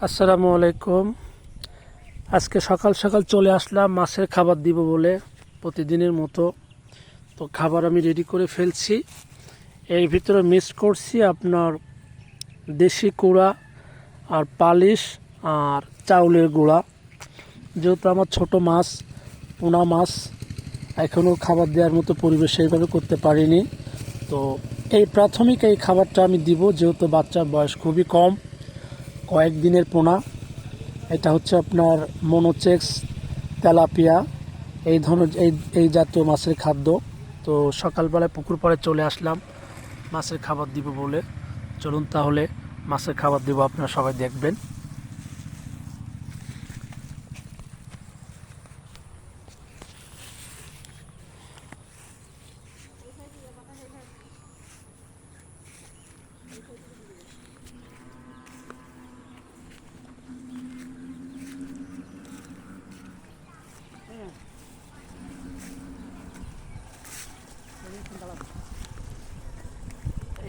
আসসালামু আলাইকুম। আজকে সকাল সকাল চলে আসলাম মাছের খাবার দিব বলে, প্রতিদিনের মতো। তো খাবার আমি রেডি করে ফেলছি। এর ভিতরে মিক্স করছি আপনার দেশি কুড়া আর পালিশ আর চাউলের গুঁড়া। যেহেতু আমার ছোট মাছ, পোনা মাছ, এখনও খাবার দেওয়ার মতো পরিবেশ সেইভাবে করতে পারিনি। তো এই প্রাথমিক এই খাবারটা আমি দিব, যেহেতু বাচ্চার বয়স খুবই কম, কয়েকদিনের পোনা। এটা হচ্ছে আপনার মনোচেক্স, তেলাপিয়া, এই ধরনের এই জাতীয় মাছের খাদ্য। তো সকালবেলায় পুকুর পাড়ে চলে আসলাম মাছের খাবার দিব বলে। চলুন তাহলে মাছের খাবার দিব, আপনারা সবাই দেখবেন।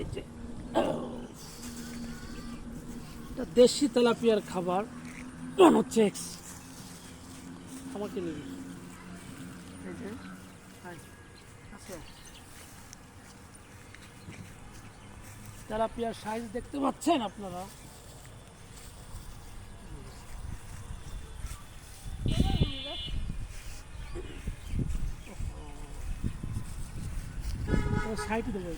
এই যে এটা দেশি তেলাপিয়ার খাবার, মনোচেক্স। আমাকে নিবি? এই যে আচ্ছা, তেলাপিয়ার সাইজ দেখতে পাচ্ছেন আপনারা। সাইড দেবো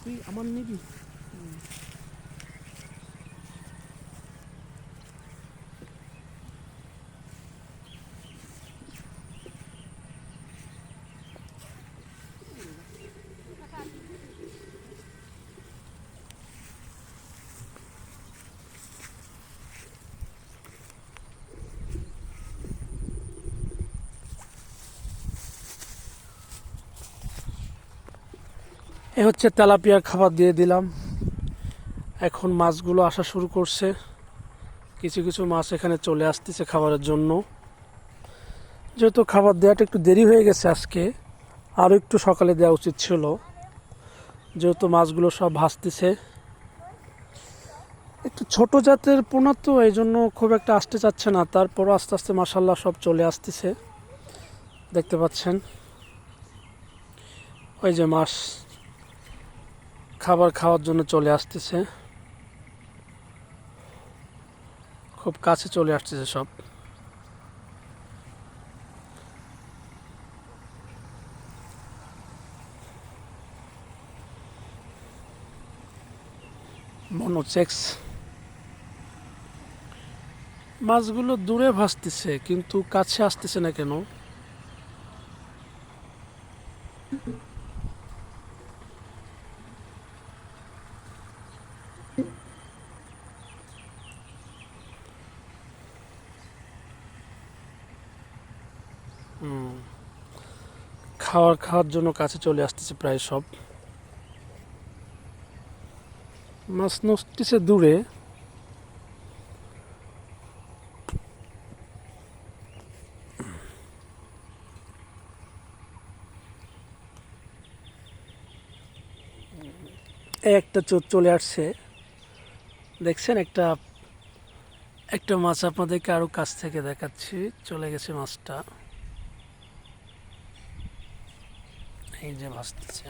তুই আমার নিবি। এ হচ্ছে তেলাপিয়ার খাবার দিয়ে দিলাম। এখন মাছগুলো আসা শুরু করছে, কিছু কিছু মাছ এখানে চলে আসতেছে খাবারের জন্য। যেহেতু খাবার দেওয়াটা একটু দেরি হয়ে গেছে আজকে, আরও একটু সকালে দেওয়া উচিত ছিল। যেহেতু মাছগুলো সব ভাসতেছে, একটু ছোট জাতের পোনা তো, এই জন্য খুব একটা আসতে চাচ্ছে না। তারপরও আস্তে আস্তে মাশাল্লাহ সব চলে আসতেছে, দেখতে পাচ্ছেন। ওই যে মাছ খাবার খাওয়ার জন্য চলে আসতেছে, খুব কাছে চলে আসতেছে সব। মনোচেক্স মাছগুলো দূরে ভাসতেছে, কিন্তু কাছে আসতেছে না কেন? খাওয়ার জন্য কাছে চলে আসতেছে প্রায় সব। মাছ নড়তেছে দূরে। একটা চোর চলে আসছে, দেখছেন? একটা একটা মাছ আপনাদেরকে আরো কাছ থেকে দেখাচ্ছি। চলে গেছে মাছটা, এই যে ভাসতেছে।